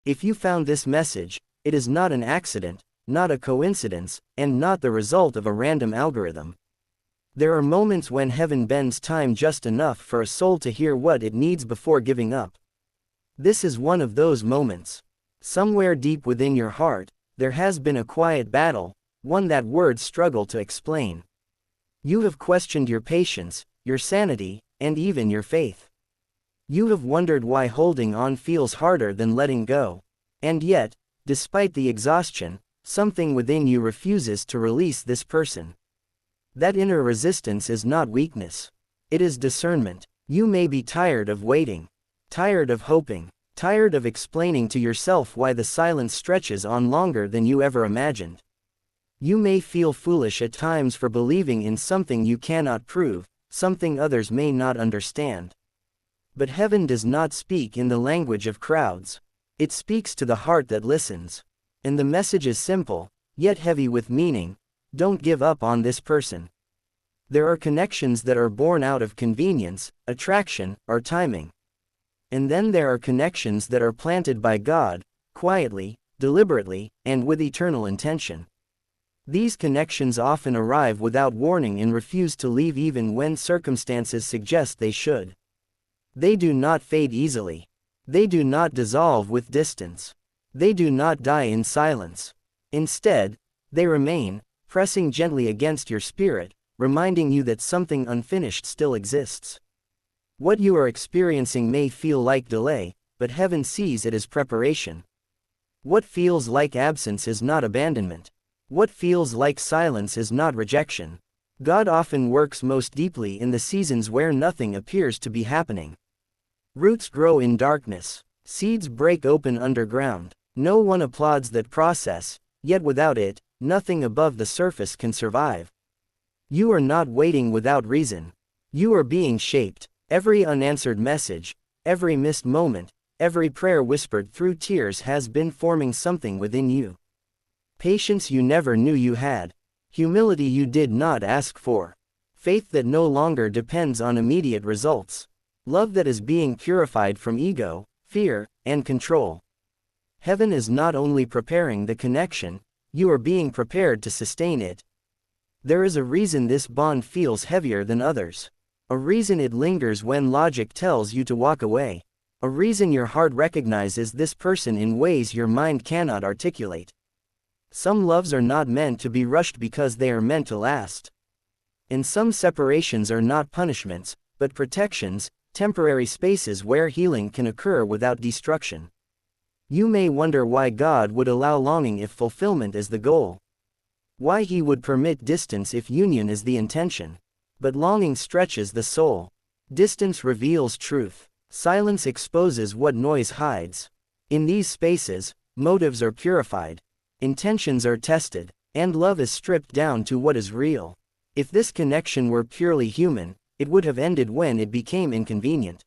If you found this message, it is not an accident, not a coincidence, and not the result of a random algorithm. There are moments when heaven bends time just enough for a soul to hear what it needs before giving up. This is one of those moments. Somewhere deep within your heart, there has been a quiet battle, one that words struggle to explain. You have questioned your patience, your sanity, and even your faith. You have wondered why holding on feels harder than letting go. And yet, despite the exhaustion, something within you refuses to release this person. That inner resistance is not weakness. It is discernment. You may be tired of waiting, tired of hoping, tired of explaining to yourself why the silence stretches on longer than you ever imagined. You may feel foolish at times for believing in something you cannot prove, something others may not understand. But heaven does not speak in the language of crowds. It speaks to the heart that listens. And the message is simple, yet heavy with meaning. Don't give up on this person. There are connections that are born out of convenience, attraction, or timing. And then there are connections that are planted by God, quietly, deliberately, and with eternal intention. These connections often arrive without warning and refuse to leave even when circumstances suggest they should. They do not fade easily. They do not dissolve with distance. They do not die in silence. Instead, they remain, pressing gently against your spirit, reminding you that something unfinished still exists. What you are experiencing may feel like delay, but heaven sees it as preparation. What feels like absence is not abandonment. What feels like silence is not rejection. God often works most deeply in the seasons where nothing appears to be happening. Roots grow in darkness. Seeds break open underground. No one applauds that process, yet without it, nothing above the surface can survive. You are not waiting without reason. You are being shaped. Every unanswered message, every missed moment, every prayer whispered through tears has been forming something within you. Patience you never knew you had. Humility you did not ask for. Faith that no longer depends on immediate results. Love that is being purified from ego, fear, and control. Heaven is not only preparing the connection, you are being prepared to sustain it. There is a reason this bond feels heavier than others. A reason it lingers when logic tells you to walk away. A reason your heart recognizes this person in ways your mind cannot articulate. Some loves are not meant to be rushed because they are meant to last. And some separations are not punishments, but protections, temporary spaces where healing can occur without destruction. You may wonder why God would allow longing if fulfillment is the goal. Why He would permit distance if union is the intention. But longing stretches the soul. Distance reveals truth. Silence exposes what noise hides. In these spaces, motives are purified. Intentions are tested, and love is stripped down to what is real. If this connection were purely human, it would have ended when it became inconvenient.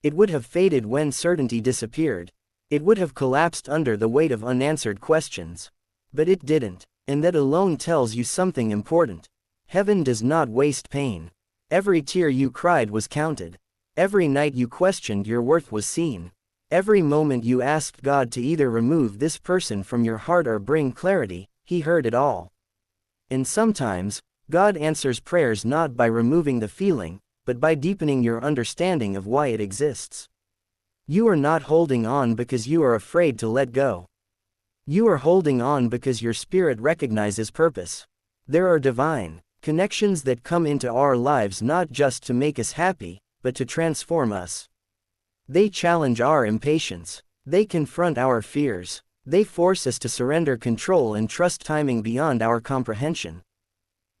It would have faded when certainty disappeared. It would have collapsed under the weight of unanswered questions. But it didn't, and that alone tells you something important. Heaven does not waste pain. Every tear you cried was counted. Every night you questioned your worth was seen. Every moment you asked God to either remove this person from your heart or bring clarity, He heard it all. And sometimes, God answers prayers not by removing the feeling, but by deepening your understanding of why it exists. You are not holding on because you are afraid to let go. You are holding on because your spirit recognizes purpose. There are divine connections that come into our lives not just to make us happy, but to transform us. They challenge our impatience. They confront our fears. They force us to surrender control and trust timing beyond our comprehension.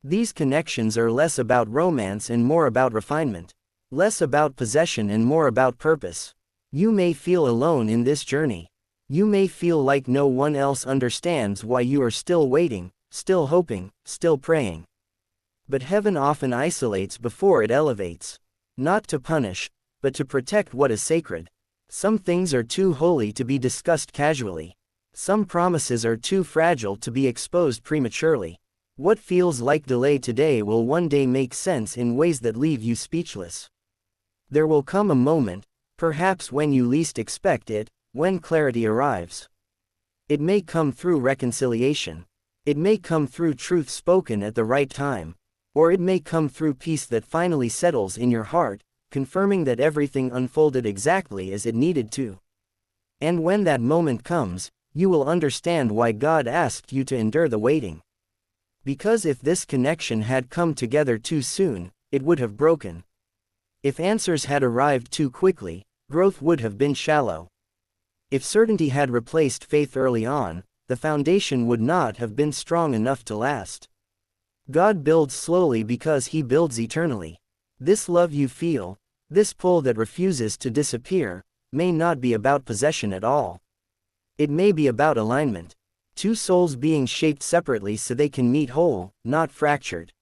These connections are less about romance and more about refinement. Less about possession and more about purpose. You may feel alone in this journey. You may feel like no one else understands why you are still waiting, still hoping, still praying. But heaven often isolates before it elevates. Not to punish, but to protect what is sacred. Some things are too holy to be discussed casually. Some promises are too fragile to be exposed prematurely. What feels like delay today will one day make sense in ways that leave you speechless. There will come a moment, perhaps when you least expect it, when clarity arrives. It may come through reconciliation. It may come through truth spoken at the right time. Or it may come through peace that finally settles in your heart, confirming that everything unfolded exactly as it needed to. And when that moment comes, you will understand why God asked you to endure the waiting. Because if this connection had come together too soon, it would have broken. If answers had arrived too quickly, growth would have been shallow. If certainty had replaced faith early on, the foundation would not have been strong enough to last. God builds slowly because He builds eternally. This love you feel, this pull that refuses to disappear, may not be about possession at all. It may be about alignment. Two souls being shaped separately so they can meet whole, not fractured.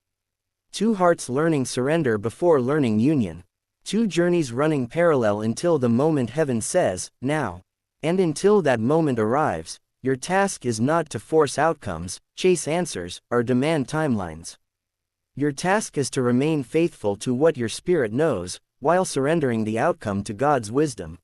Two hearts learning surrender before learning union. Two journeys running parallel until the moment heaven says, now. And until that moment arrives, your task is not to force outcomes, chase answers, or demand timelines. Your task is to remain faithful to what your spirit knows, while surrendering the outcome to God's wisdom.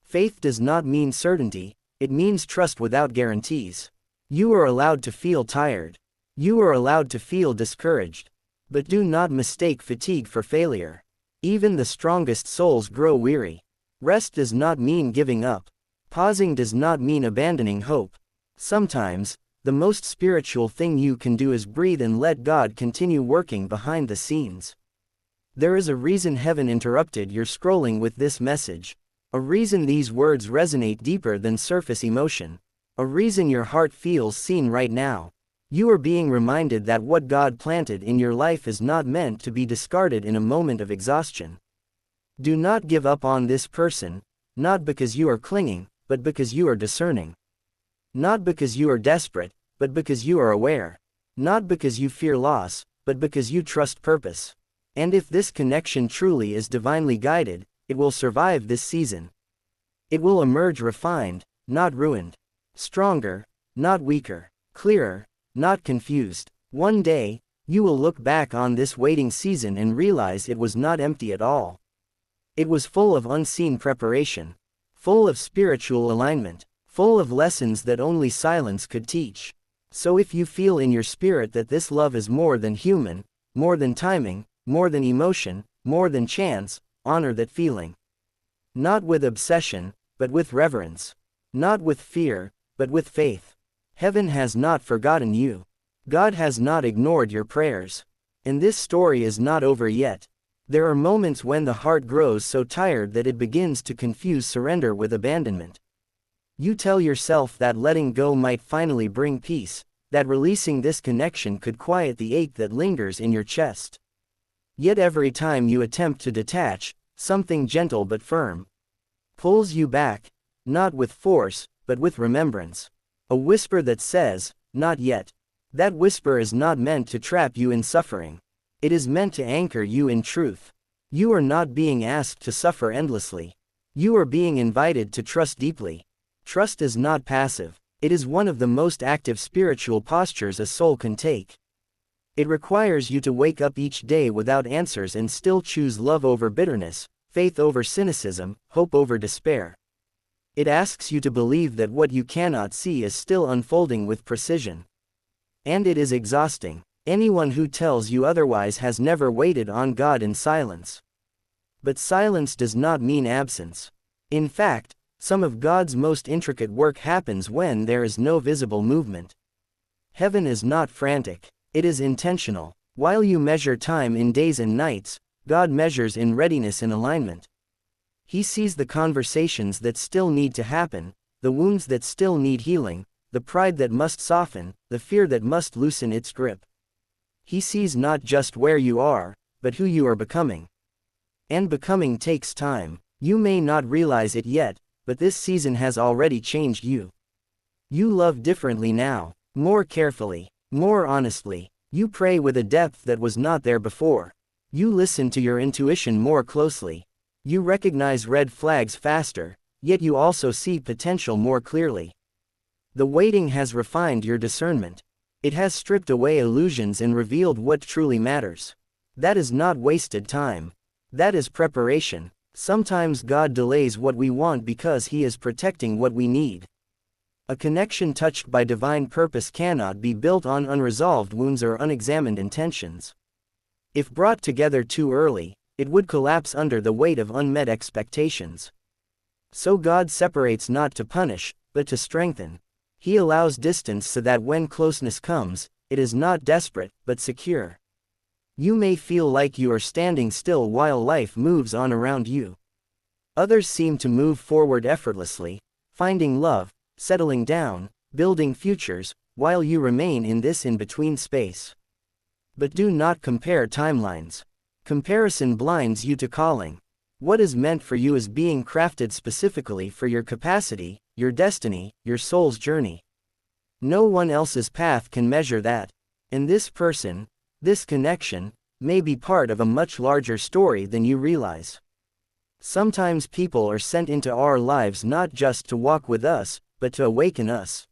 Faith does not mean certainty, it means trust without guarantees. You are allowed to feel tired. You are allowed to feel discouraged. But do not mistake fatigue for failure. Even the strongest souls grow weary. Rest does not mean giving up. Pausing does not mean abandoning hope. Sometimes, the most spiritual thing you can do is breathe and let God continue working behind the scenes. There is a reason heaven interrupted your scrolling with this message. A reason these words resonate deeper than surface emotion. A reason your heart feels seen right now. You are being reminded that what God planted in your life is not meant to be discarded in a moment of exhaustion. Do not give up on this person, not because you are clinging, but because you are discerning. Not because you are desperate, but because you are aware. Not because you fear loss, but because you trust purpose. And if this connection truly is divinely guided, it will survive this season. It will emerge refined, not ruined. Stronger, not weaker. Clearer, not confused. One day, you will look back on this waiting season and realize it was not empty at all. It was full of unseen preparation. Full of spiritual alignment. Full of lessons that only silence could teach. So if you feel in your spirit that this love is more than human, more than timing, more than emotion, more than chance, honor that feeling. Not with obsession, but with reverence. Not with fear, but with faith. Heaven has not forgotten you. God has not ignored your prayers. And this story is not over yet. There are moments when the heart grows so tired that it begins to confuse surrender with abandonment. You tell yourself that letting go might finally bring peace, that releasing this connection could quiet the ache that lingers in your chest. Yet every time you attempt to detach, something gentle but firm pulls you back, not with force, but with remembrance. A whisper that says, not yet. That whisper is not meant to trap you in suffering. It is meant to anchor you in truth. You are not being asked to suffer endlessly. You are being invited to trust deeply. Trust is not passive. It is one of the most active spiritual postures a soul can take. It requires you to wake up each day without answers and still choose love over bitterness, faith over cynicism, hope over despair. It asks you to believe that what you cannot see is still unfolding with precision. And it is exhausting. Anyone who tells you otherwise has never waited on God in silence. But silence does not mean absence. In fact, some of God's most intricate work happens when there is no visible movement. Heaven is not frantic, it is intentional. While you measure time in days and nights, God measures in readiness and alignment. He sees the conversations that still need to happen, the wounds that still need healing, the pride that must soften, the fear that must loosen its grip. He sees not just where you are, but who you are becoming. And becoming takes time. You may not realize it yet, but this season has already changed you. You love differently now, more carefully, more honestly. You pray with a depth that was not there before. You listen to your intuition more closely. You recognize red flags faster, yet you also see potential more clearly. The waiting has refined your discernment. It has stripped away illusions and revealed what truly matters. That is not wasted time. That is preparation. Sometimes God delays what we want because He is protecting what we need. A connection touched by divine purpose cannot be built on unresolved wounds or unexamined intentions. If brought together too early, it would collapse under the weight of unmet expectations. So God separates not to punish, but to strengthen. He allows distance so that when closeness comes, it is not desperate, but secure. You may feel like you are standing still while life moves on around you. Others seem to move forward effortlessly, finding love, settling down, building futures, while you remain in this in-between space. But do not compare timelines. Comparison blinds you to calling. What is meant for you is being crafted specifically for your capacity, your destiny, your soul's journey. No one else's path can measure that. And this person, this connection, may be part of a much larger story than you realize. Sometimes people are sent into our lives not just to walk with us, but to awaken us.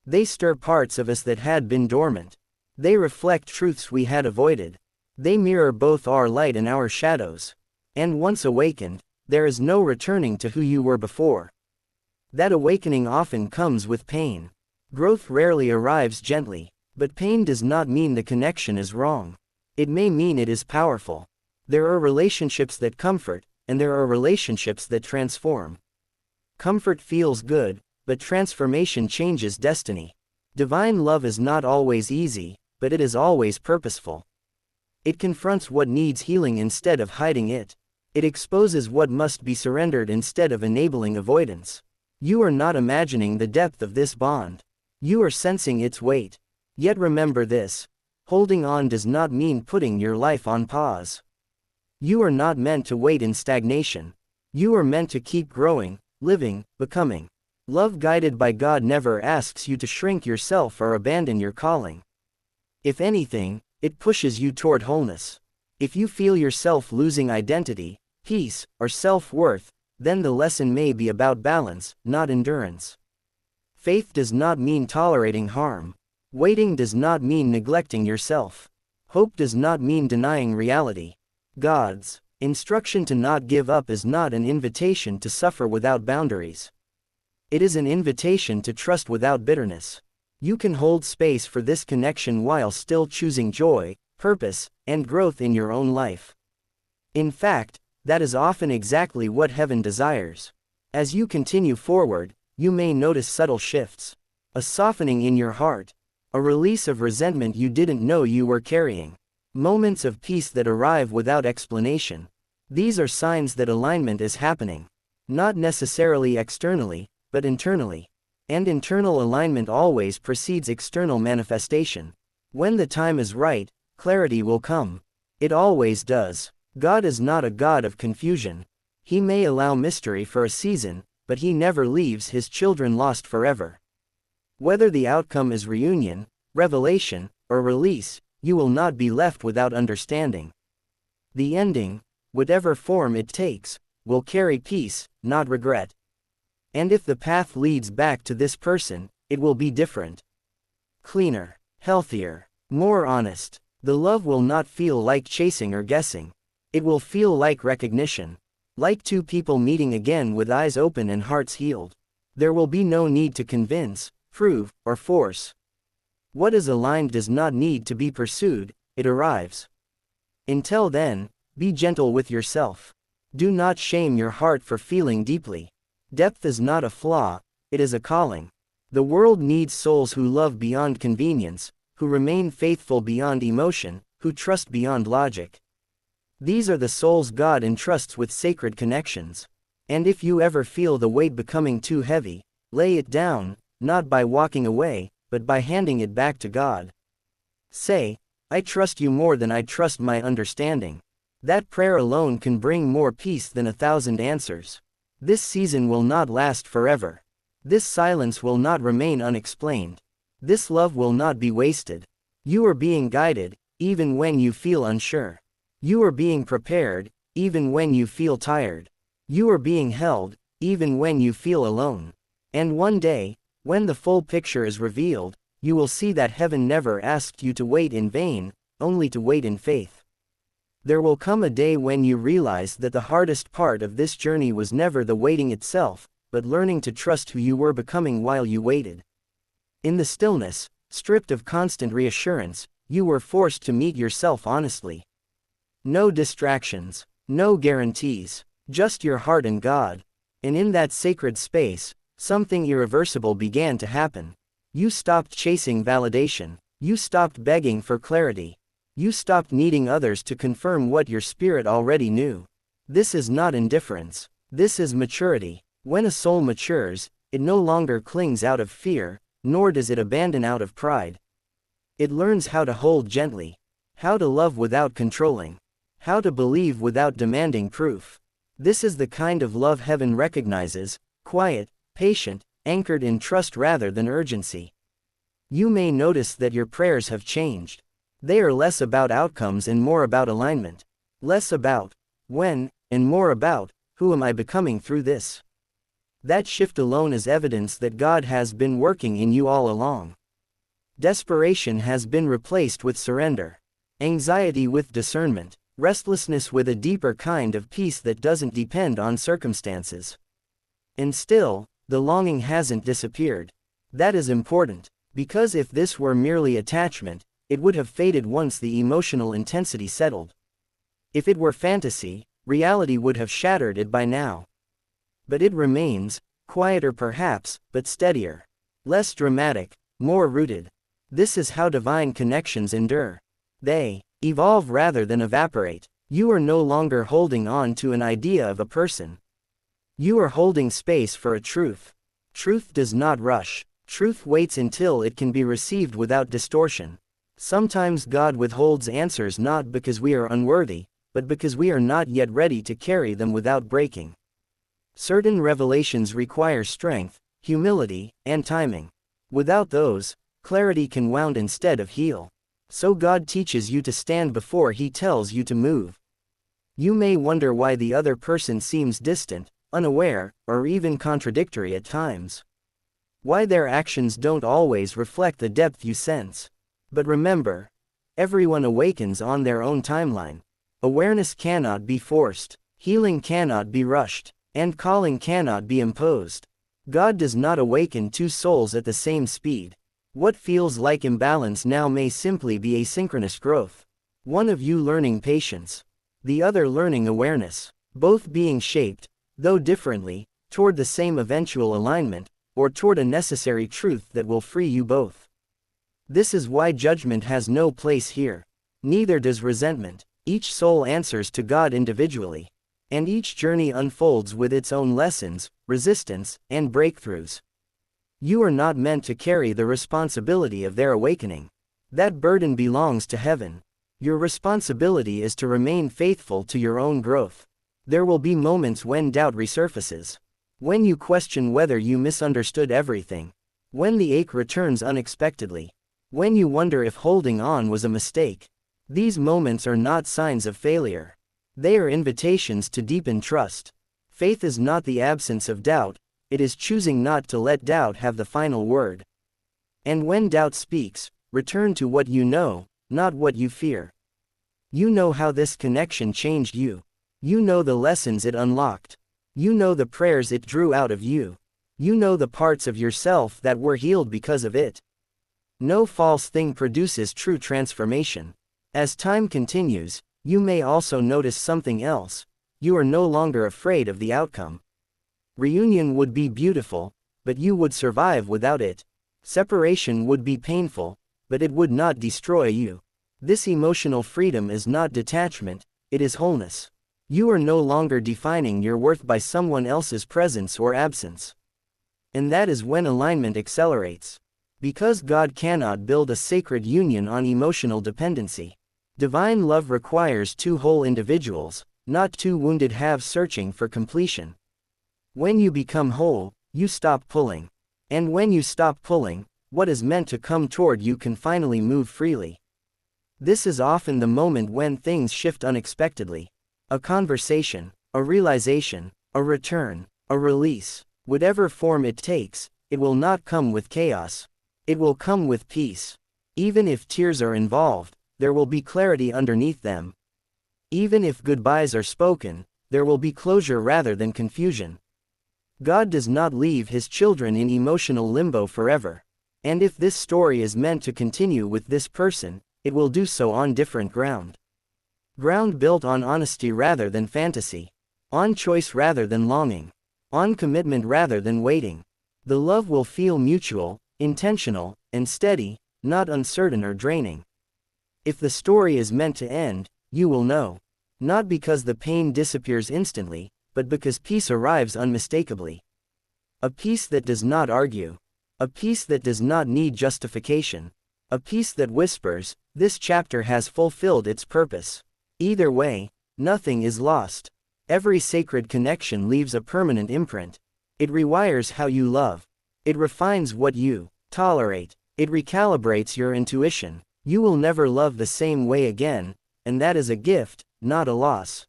They stir parts of us that had been dormant. They reflect truths we had avoided. They mirror both our light and our shadows. And once awakened, there is no returning to who you were before. That awakening often comes with pain. Growth rarely arrives gently, but pain does not mean the connection is wrong. It may mean it is powerful. There are relationships that comfort, and there are relationships that transform. Comfort feels good, but transformation changes destiny. Divine love is not always easy, but it is always purposeful. It confronts what needs healing instead of hiding it. It exposes what must be surrendered instead of enabling avoidance. You are not imagining the depth of this bond. You are sensing its weight. Yet remember this: holding on does not mean putting your life on pause. You are not meant to wait in stagnation. You are meant to keep growing, living, becoming. Love guided by God never asks you to shrink yourself or abandon your calling. If anything, it pushes you toward wholeness. If you feel yourself losing identity, peace, or self-worth, then the lesson may be about balance, not endurance. Faith does not mean tolerating harm. Waiting does not mean neglecting yourself. Hope does not mean denying reality. God's instruction to not give up is not an invitation to suffer without boundaries. It is an invitation to trust without bitterness. You can hold space for this connection while still choosing joy, purpose, and growth in your own life. In fact, that is often exactly what heaven desires. As you continue forward, you may notice subtle shifts. A softening in your heart. A release of resentment you didn't know you were carrying. Moments of peace that arrive without explanation. These are signs that alignment is happening. Not necessarily externally, but internally. And internal alignment always precedes external manifestation. When the time is right, clarity will come. It always does. God is not a God of confusion. He may allow mystery for a season, but He never leaves His children lost forever. Whether the outcome is reunion, revelation, or release, you will not be left without understanding. The ending, whatever form it takes, will carry peace, not regret. And if the path leads back to this person, it will be different. Cleaner, healthier, more honest. The love will not feel like chasing or guessing. It will feel like recognition. Like two people meeting again with eyes open and hearts healed. There will be no need to convince, prove, or force. What is aligned does not need to be pursued, it arrives. Until then, be gentle with yourself. Do not shame your heart for feeling deeply. Depth is not a flaw, it is a calling. The world needs souls who love beyond convenience, who remain faithful beyond emotion, who trust beyond logic. These are the souls God entrusts with sacred connections. And if you ever feel the weight becoming too heavy, lay it down, not by walking away, but by handing it back to God. Say, I trust you more than I trust my understanding. That prayer alone can bring more peace than 1,000 answers. This season will not last forever. This silence will not remain unexplained. This love will not be wasted. You are being guided, even when you feel unsure. You are being prepared, even when you feel tired. You are being held, even when you feel alone. And one day, when the full picture is revealed, you will see that heaven never asked you to wait in vain, only to wait in faith. There will come a day when you realize that the hardest part of this journey was never the waiting itself, but learning to trust who you were becoming while you waited. In the stillness, stripped of constant reassurance, you were forced to meet yourself honestly. No distractions, no guarantees, just your heart and God. And in that sacred space, something irreversible began to happen. You stopped chasing validation. You stopped begging for clarity. You stopped needing others to confirm what your spirit already knew. This is not indifference. This is maturity. When a soul matures, it no longer clings out of fear, nor does it abandon out of pride. It learns how to hold gently, how to love without controlling, how to believe without demanding proof. This is the kind of love heaven recognizes, quiet, patient, anchored in trust rather than urgency. You may notice that your prayers have changed. They are less about outcomes and more about alignment. Less about when, and more about who am I becoming through this. That shift alone is evidence that God has been working in you all along. Desperation has been replaced with surrender, anxiety with discernment, restlessness with a deeper kind of peace that doesn't depend on circumstances. And still, the longing hasn't disappeared. That is important, because if this were merely attachment, it would have faded once the emotional intensity settled. If it were fantasy, reality would have shattered it by now. But it remains, quieter perhaps, but steadier. Less dramatic, more rooted. This is how divine connections endure. They evolve rather than evaporate. You are no longer holding on to an idea of a person. You are holding space for a truth. Truth does not rush. Truth waits until it can be received without distortion. Sometimes God withholds answers not because we are unworthy, but because we are not yet ready to carry them without breaking. Certain revelations require strength, humility, and timing. Without those, clarity can wound instead of heal. So God teaches you to stand before He tells you to move. You may wonder why the other person seems distant, unaware, or even contradictory at times. Why their actions don't always reflect the depth you sense. But remember, everyone awakens on their own timeline. Awareness cannot be forced, healing cannot be rushed, and calling cannot be imposed. God does not awaken two souls at the same speed. What feels like imbalance now may simply be asynchronous growth. One of you learning patience, the other learning awareness, both being shaped, though differently, toward the same eventual alignment, or toward a necessary truth that will free you both. This is why judgment has no place here. Neither does resentment. Each soul answers to God individually. And each journey unfolds with its own lessons, resistance, and breakthroughs. You are not meant to carry the responsibility of their awakening. That burden belongs to heaven. Your responsibility is to remain faithful to your own growth. There will be moments when doubt resurfaces. When you question whether you misunderstood everything. When the ache returns unexpectedly. When you wonder if holding on was a mistake. These moments are not signs of failure. They are invitations to deepen trust. Faith is not the absence of doubt, it is choosing not to let doubt have the final word. And when doubt speaks, return to what you know, not what you fear. You know how this connection changed you. You know the lessons it unlocked. You know the prayers it drew out of you. You know the parts of yourself that were healed because of it. No false thing produces true transformation. As time continues, you may also notice something else. You are no longer afraid of the outcome. Reunion would be beautiful, but you would survive without it. Separation would be painful, but it would not destroy you. This emotional freedom is not detachment, it is wholeness. You are no longer defining your worth by someone else's presence or absence. And that is when alignment accelerates. Because God cannot build a sacred union on emotional dependency. Divine love requires two whole individuals, not two wounded halves searching for completion. When you become whole, you stop pulling. And when you stop pulling, what is meant to come toward you can finally move freely. This is often the moment when things shift unexpectedly. A conversation, a realization, a return, a release. Whatever form it takes, it will not come with chaos. It will come with peace. Even if tears are involved, there will be clarity underneath them. Even if goodbyes are spoken, there will be closure rather than confusion. God does not leave his children in emotional limbo forever. And if this story is meant to continue with this person, it will do so on different ground. Ground built on honesty rather than fantasy. On choice rather than longing. On commitment rather than waiting. The love will feel mutual, intentional, and steady, not uncertain or draining. If the story is meant to end, you will know. Not because the pain disappears instantly, but because peace arrives unmistakably. A peace that does not argue. A peace that does not need justification. A peace that whispers, "This chapter has fulfilled its purpose." Either way, nothing is lost. Every sacred connection leaves a permanent imprint. It rewires how you love. It refines what you tolerate. It recalibrates your intuition. You will never love the same way again, and that is a gift, not a loss.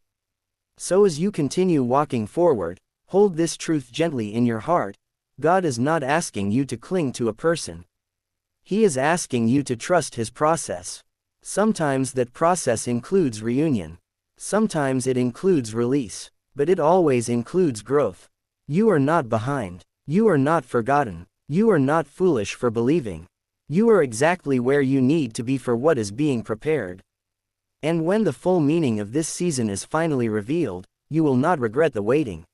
So as you continue walking forward, hold this truth gently in your heart. God is not asking you to cling to a person. He is asking you to trust his process. Sometimes that process includes reunion. Sometimes it includes release. But it always includes growth. You are not behind. You are not forgotten. You are not foolish for believing. You are exactly where you need to be for what is being prepared. And when the full meaning of this season is finally revealed, you will not regret the waiting.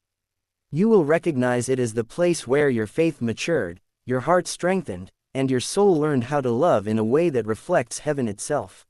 You will recognize it as the place where your faith matured, your heart strengthened, and your soul learned how to love in a way that reflects heaven itself.